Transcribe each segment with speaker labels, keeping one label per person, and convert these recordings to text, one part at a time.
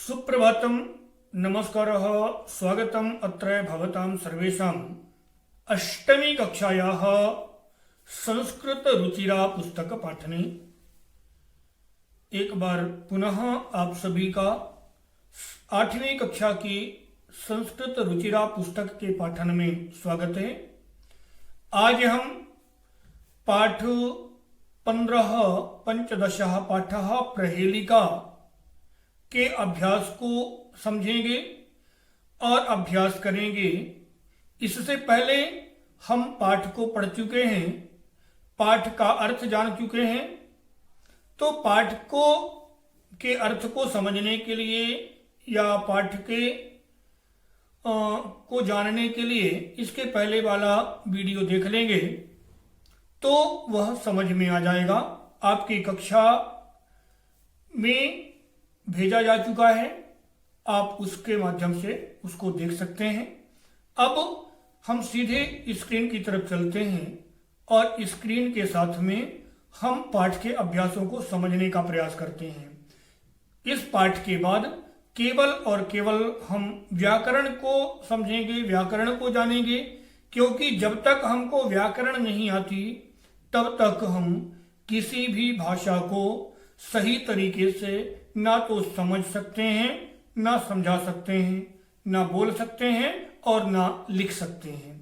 Speaker 1: सुप्रभातम। नमस्कारः। स्वागतम् अत्र भवतां सर्वेषाम् अष्टमी कक्षायाः संस्कृत रुचिरा पुस्तक पाठने एक बार पुनः आप सभी का आठवीं कक्षा की संस्कृत रुचिरा पुस्तक के पाठन में स्वागत है। आज हम पाठ 15 पंचदश पाठ प्रहेलिका के अभ्यास को समझेंगे और अभ्यास करेंगे। इससे पहले हम पाठ को पढ़ चुके हैं, पाठ का अर्थ जान चुके हैं। तो पाठ के अर्थ को समझने के लिए या पाठ के को जानने के लिए इसके पहले वाला वीडियो देख लेंगे तो वह समझ में आ जाएगा। आपकी कक्षा में भेजा जा चुका है, आप उसके माध्यम से उसको देख सकते हैं। अब हम सीधे स्क्रीन की तरफ चलते हैं और स्क्रीन के साथ में हम पाठ के अभ्यासों को समझने का प्रयास करते हैं। इस पाठ के बाद केवल और केवल हम व्याकरण को समझेंगे, व्याकरण को जानेंगे, क्योंकि जब तक हमको व्याकरण नहीं आती तब तक हम किसी भी भाषा को सही तरीके से ना तो समझ सकते हैं, ना समझा सकते हैं, ना बोल सकते हैं और ना लिख सकते हैं।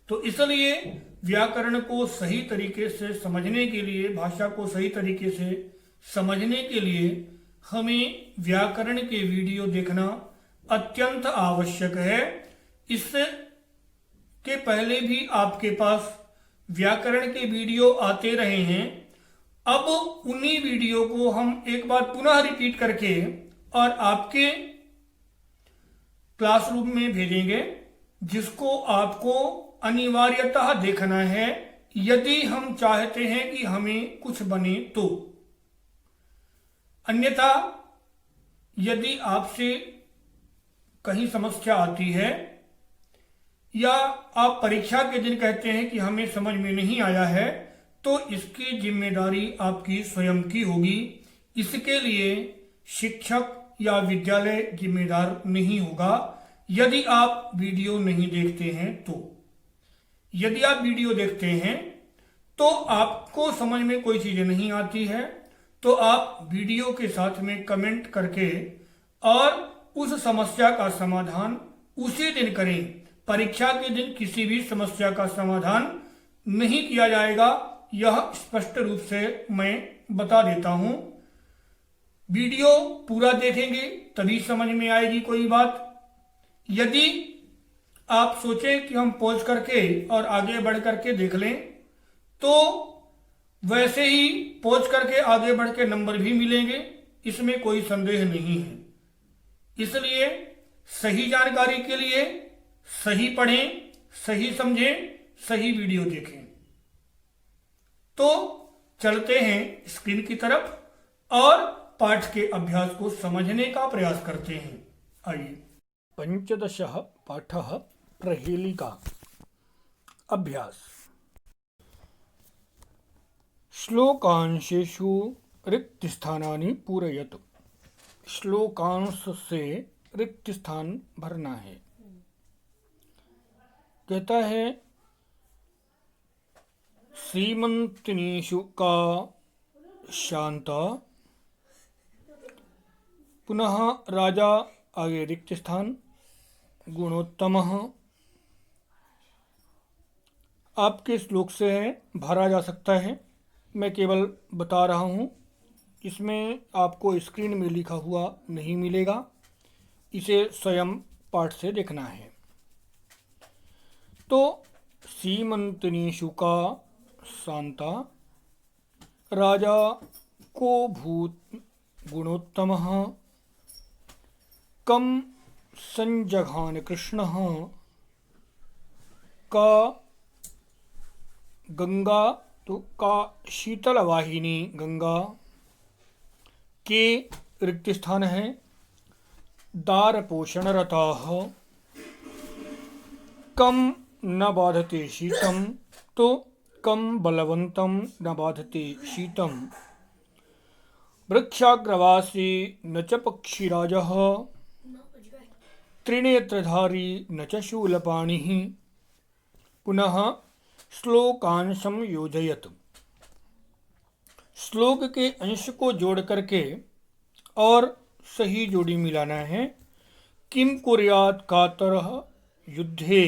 Speaker 1: तो इसलिए व्याकरण को सही तरीके से समझने के लिए, भाषा को सही तरीके से समझने के लिए हमें व्याकरण के वीडियो देखना अत्यंत आवश्यक है। इससे के पहले भी आपके पास व्याकरण के वीडियो आते रहे हैं। अब उन्हीं वीडियो को हम एक बार पुनः रिपीट करके और आपके क्लासरूम में भेजेंगे, जिसको आपको अनिवार्यतः देखना है यदि हम चाहते हैं कि हमें कुछ बने तो। अन्यथा यदि आपसे कहीं समस्या आती है या आप परीक्षा के दिन कहते हैं कि हमें समझ में नहीं आया है, तो इसकी जिम्मेदारी आपकी स्वयं की होगी। इसके लिए शिक्षक या विद्यालय जिम्मेदार नहीं होगा यदि आप वीडियो नहीं देखते हैं तो। यदि आप वीडियो देखते हैं तो आपको समझ में कोई चीज़ नहीं आती है तो आप वीडियो के साथ में कमेंट करके और उस समस्या का समाधान उसी दिन करें। परीक्षा के दिन किसी भी समस्या का समाधान नहीं किया जाएगा, यह स्पष्ट रूप से मैं बता देता हूं। वीडियो पूरा देखेंगे तभी समझ में आएगी कोई बात। यदि आप सोचें कि हम पॉज करके और आगे बढ़ करके देख लें तो वैसे ही पॉज करके आगे बढ़ के नंबर भी मिलेंगे, इसमें कोई संदेह नहीं है। इसलिए सही जानकारी के लिए सही पढ़ें, सही समझें, सही वीडियो देखें। तो चलते हैं स्क्रीन की तरफ और पाठ के अभ्यास को समझने का प्रयास करते हैं। आइए। पंचदश पाठ प्रहेलिका अभ्यास। श्लोकांशेषु रिक्तस्थानानि पूरयतु। श्लोकांश से रिक्त स्थान भरना है। कहता है श्रीमंतिनीषु का शांता, पुनः राजा आगे रिक्त स्थान, गुणोत्तमः। आपके श्लोक से भरा जा सकता है, मैं केवल बता रहा हूँ। इसमें आपको स्क्रीन में लिखा हुआ नहीं मिलेगा, इसे स्वयं पाठ से देखना है। तो सीमंतनीषु का शांता, राजा को भूत गुणोत्तमः, कम संजघान कृष्णः, का गंगा तो का शीतलवाहिनी गंगा, के रिक्त स्थान है दारपोषणरताः, कम न बाधते शीतम तो कम बलवंतम न बाधते शीतम, वृक्षाग्रवासी न च पक्षिराजः, त्रिनेत्रधारी न च शूलपाणिः। पुनः श्लोकांशम योजयत। श्लोक के अंश को जोड़ करके और सही जोड़ी मिलाना है। किम कुर्यात् कातरः युद्धे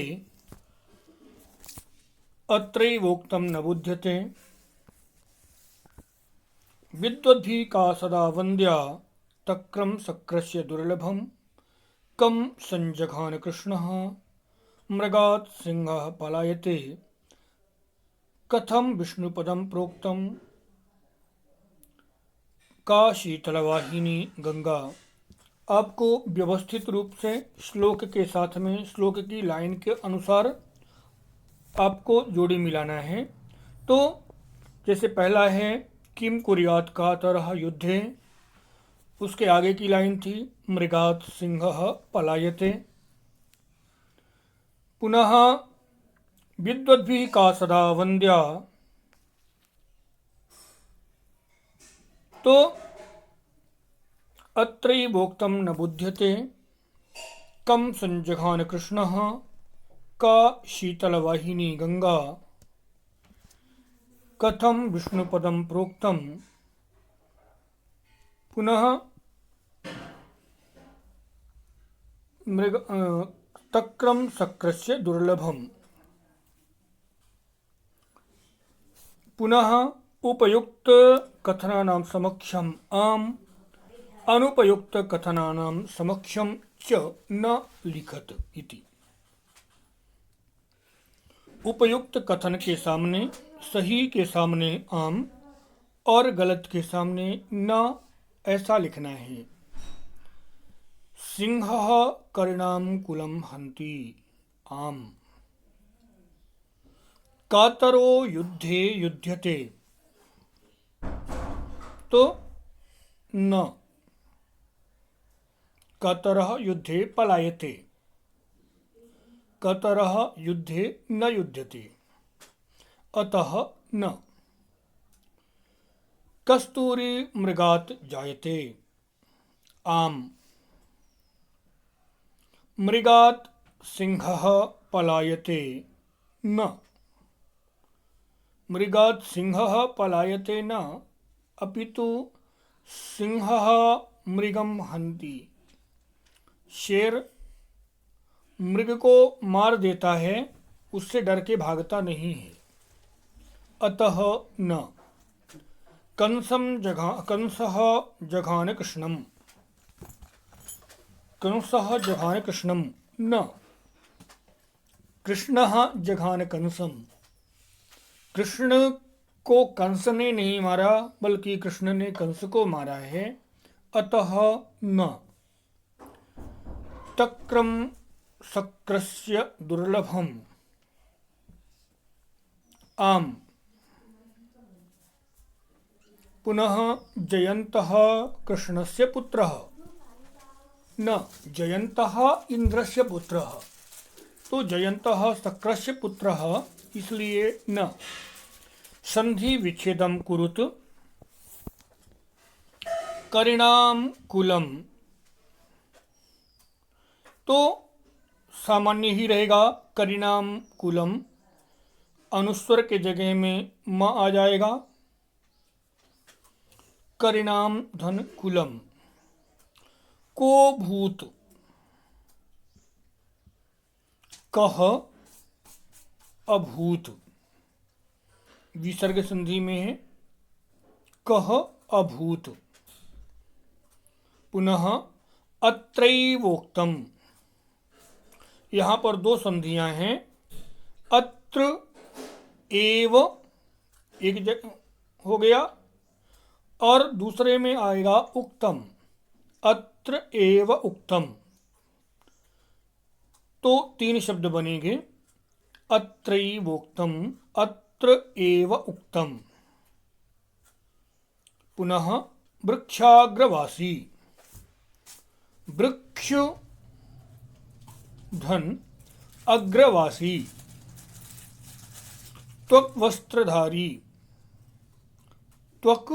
Speaker 1: अत्रैवोक्तं न बुध्यते। विद्वद्भिः का सदा वन्द्या तक्रं शक्रस्य दुर्लभं। कं संजघान कृष्णः मृगात् सिंहः पलायते। कथम विष्णुपदं प्रोक्तं का शीतलवाहिनी गंगा। आपको व्यवस्थित रूप से श्लोक के साथ में श्लोक की लाइन के अनुसार आपको जोड़ी मिलाना है। तो जैसे पहला है किम कुर्यात् कातरः युद्धे, उसके आगे की लाइन थी मृगात् सिंहः पलायते। पुनः विद्वद्भिः का सदा वन्द्या, तो अत्रैवोक्तं न बुध्यते। कं संजघान कृष्णः का शीतलवाहिनी गंगा। कथम विष्णुपदं प्रोक्तं। पुनः तक्रं शक्रस्य दुर्लभम। पुनः उपयुक्त कथनानां समक्षम आम अनुपयुक्त कथनानां समक्षम च न लिखत इति। उपयुक्त कथन के सामने, सही के सामने आम और गलत के सामने न, ऐसा लिखना है। सिंहः कर्णां कुलं हन्ति आम। कातरो युद्धे युध्यते, तो न। कातरः युद्धे पलायते, कातरः युद्धे न युध्यते, अतः न। कस्तूरी मृगात् जायते आम। मृगात् सिंहः पलायते न। मृगात् सिंहः पलायते न, अपितु सिंहः मृगं हन्ति। शेर मृग को मार देता है, उससे डर के भागता नहीं है, अतः न। कंसः जघान कृष्णम। कंसः जघान कृष्णम न। कृष्णः जघान कंसम। कृष्ण को कंस ने नहीं मारा, बल्कि कृष्ण ने कंस को मारा है, अतः न। तक्रम शक्रस्य दुर्लभम आम। पुनः जयन्तः कृष्णस्य पुत्रः न। जयन्तः इंद्रस्य पुत्रः, तो जयन्तः शक्रस्य पुत्रः, इसलिए न। संधि विच्छेदम कुरुत। करिणाम कुलम, तो सामान्य ही रहेगा। करिणाम कुलम, अनुस्वर के जगह में म आ जाएगा। करिणाम धन कुलम। को भूत, कह अभूत, विसर्ग संधि में है, कह अभूत। पुनः अत्रैवोक्तम, यहाँ पर दो संधियां हैं। अत्र एव एक जगह हो गया, और दूसरे में आएगा उक्तम। अत्र एव उक्तम, तो तीन शब्द बनेंगे। अत्रैवोक्तम, अत्र एव उक्तम। पुनः वृक्षाग्रवासी। वृक्ष धन अग्रवासी। त्वक वस्त्रधारी, त्वक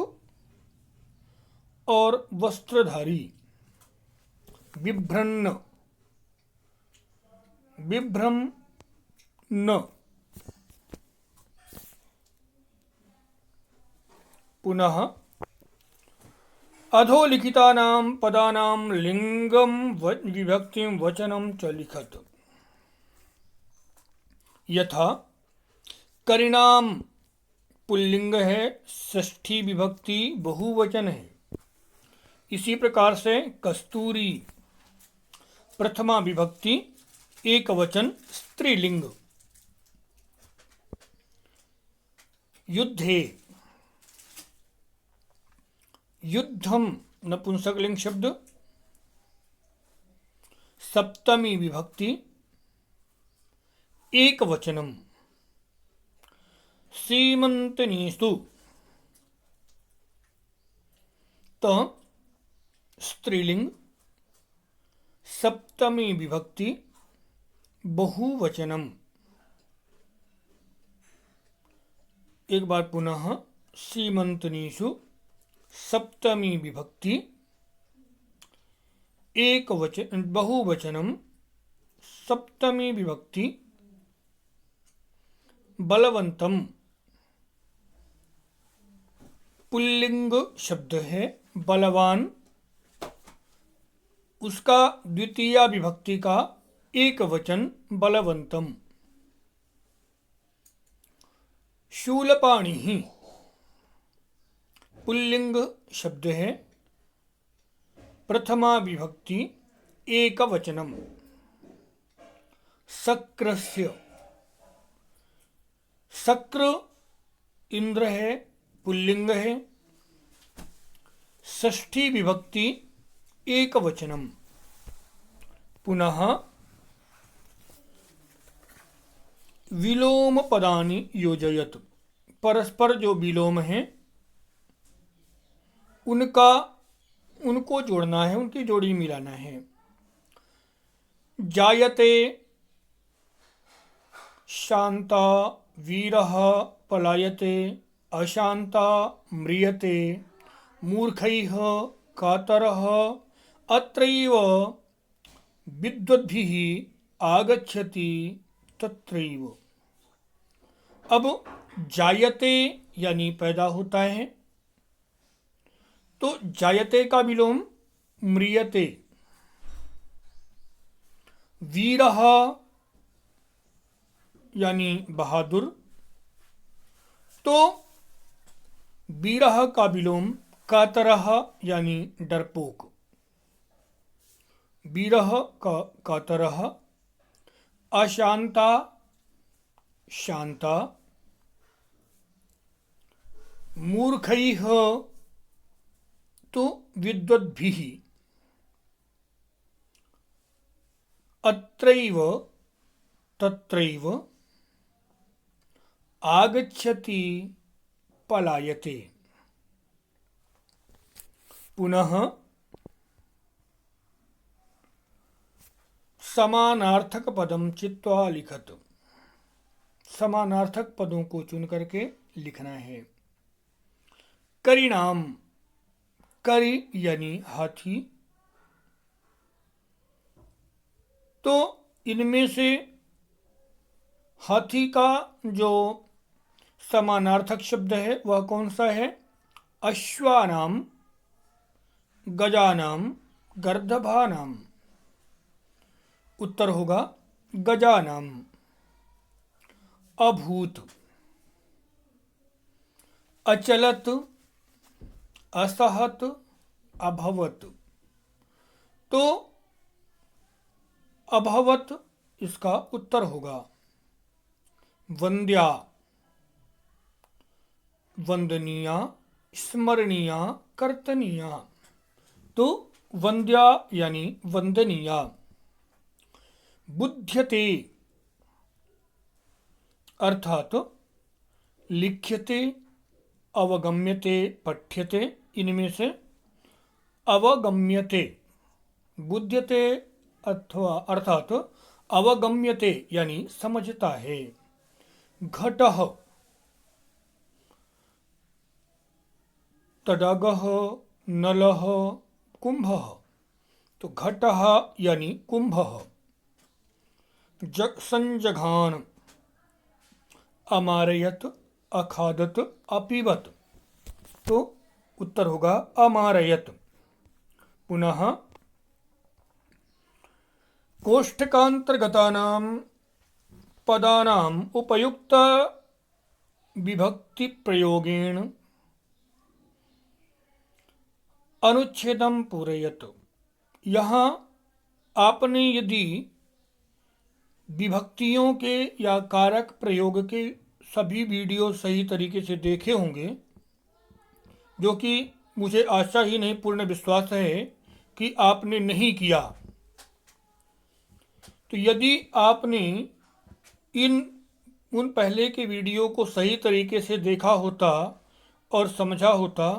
Speaker 1: और वस्त्रधारी। बिभ्रन्न, बिभ्रम न। पुनः अधोलिखितानां पदानां लिंगम विभक्तिं वचनं च लिखत। यथा करिणाम पुल्लिंग है, षष्ठी विभक्ति बहुवचन है। इसी प्रकार से कस्तूरी प्रथमा विभक्ति एक वचन स्त्रीलिंग। युद्धे युद्धम नपुंसकलिंग शब्द, सप्तमी विभक्ति एक वचनम। सीमंतनीषु तो स्त्रीलिंग, सप्तमी विभक्ति बहुवचनम। एक बार पुनः, सीमंतनीषु सप्तमी विभक्ति एक वचन बहुवचनम, सप्तमी विभक्ति बलवंतम। पुल्लिंग शब्द है बलवान, उसका द्वितीया विभक्ति का एक वचन बलवंतम। शूलपाणि पुल्लिंग शब्द है, प्रथमा विभक्ति एक वचनम। शक्रस्य, शक्र इंद्र है, पुल्लिंग है, षष्ठी विभक्ति एक वचनम। पुनः विलोम पदानि योजयत, परस्पर जो विलोम हैं उनको जोड़ना है, उनकी जोड़ी मिलाना है। जायते शांता वीरः पलायते, अशांता म्रियते, मूर्खैः कातरः अत्रैव विद्वद्भिः आगच्छति तत्रैव। अब जायते यानी पैदा होता है, तो जायते का विलोम म्रियते। वीरः यानी बहादुर, तो वीरः का विलोम कातरः यानी डरपोक। वीरः का कातरः। अशांता शांता। मूर्खैः तो विद्वद्भिः। अत्रैव तत्रैव। आगच्छति पलायते। पुनः समानार्थक पदम चित्वा लिखत, समानार्थक पदों को चुन करके लिखना है। करिणाम, करि यानी हाथी, तो इनमें से हाथी का जो समानार्थक शब्द है वह कौन सा है? अश्वानाम, गजानाम, गर्दभानाम। उत्तर होगा गजानाम। अभूत, अचलत, असहत, अभवत। तो अभवत इसका उत्तर होगा। वंद्या, वंदनीया, स्मरणीया, कर्तनीया। तो वंद्या यानी वंदनीया। बुध्यते अर्थात लिख्यते, अवगम्यते, पठ्यते। इनमें से अवगम्यते, बुध्यते अथवा अर्थात अवगम्यते यानी समझता है। घटः, तडागः, नलः, कुंभः। तो घटः यानी कुंभः। संजघान, अमारयत, अखादत, अपीबत। तो उत्तर होगा अमारयत। पुनः कोष्ठकांतर्गतानां पदानाम् उपयुक्त विभक्ति प्रयोगेण अनुच्छेदम पूरयत। यहाँ आपने यदि विभक्तियों के या कारक प्रयोग के सभी वीडियो सही तरीके से देखे होंगे, जो कि मुझे आशा ही नहीं पूर्ण विश्वास है कि आपने नहीं किया, तो यदि आपने उन पहले के वीडियो को सही तरीके से देखा होता और समझा होता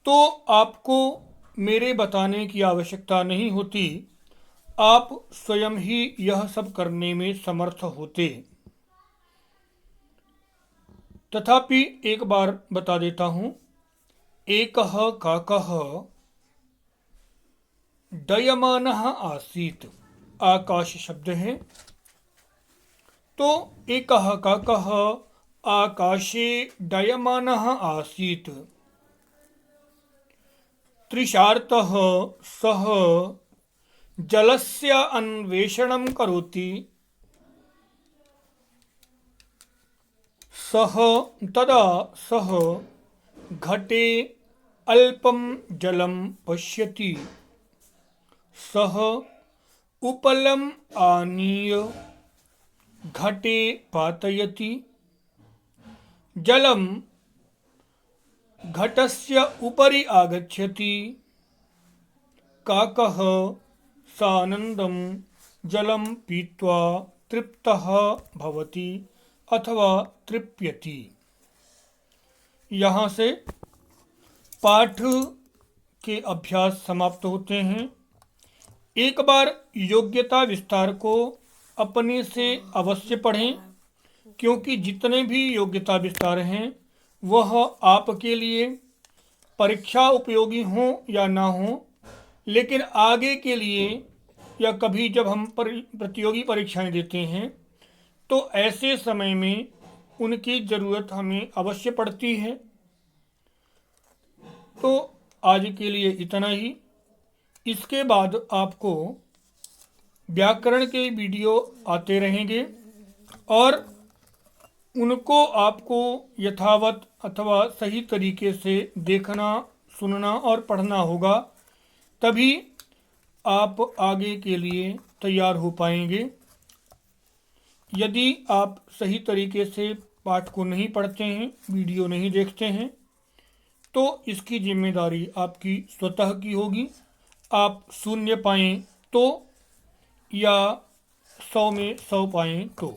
Speaker 1: तो आपको मेरे बताने की आवश्यकता नहीं होती, आप स्वयं ही यह सब करने में समर्थ होते। तथापि एक बार बता देता हूं। एकः काकः डयमानः आसीत्, आकाश शब्द है। तो एकः काकः आकाशे डयमानः आसीत्। तृषार्तः सः जलस्य अन्वेषणं करोति। तदा सः घटे अल्पं जलं पश्यति। सः उपलम् आनीय घटे पातयति। जलं घटस्य उपरि आगच्छति। काकः सानन्दं जलं पीत्वा तृप्तः भवति अथवा तृप्यति। यहाँ से पाठ के अभ्यास समाप्त होते हैं। एक बार योग्यता विस्तार को अपने से अवश्य पढ़ें, क्योंकि जितने भी योग्यता विस्तार हैं वह आपके लिए परीक्षा उपयोगी हों या ना हों, लेकिन आगे के लिए या कभी जब हम प्रतियोगी परीक्षाएं देते हैं तो ऐसे समय में उनकी ज़रूरत हमें अवश्य पड़ती है। तो आज के लिए इतना ही। इसके बाद आपको व्याकरण के वीडियो आते रहेंगे और उनको आपको यथावत अथवा सही तरीके से देखना, सुनना और पढ़ना होगा, तभी आप आगे के लिए तैयार हो पाएंगे। यदि आप सही तरीके से पाठ को नहीं पढ़ते हैं, वीडियो नहीं देखते हैं, तो इसकी जिम्मेदारी आपकी स्वतः की होगी। आप 0 पाएँ तो या 100 में 100 पाएँ तो।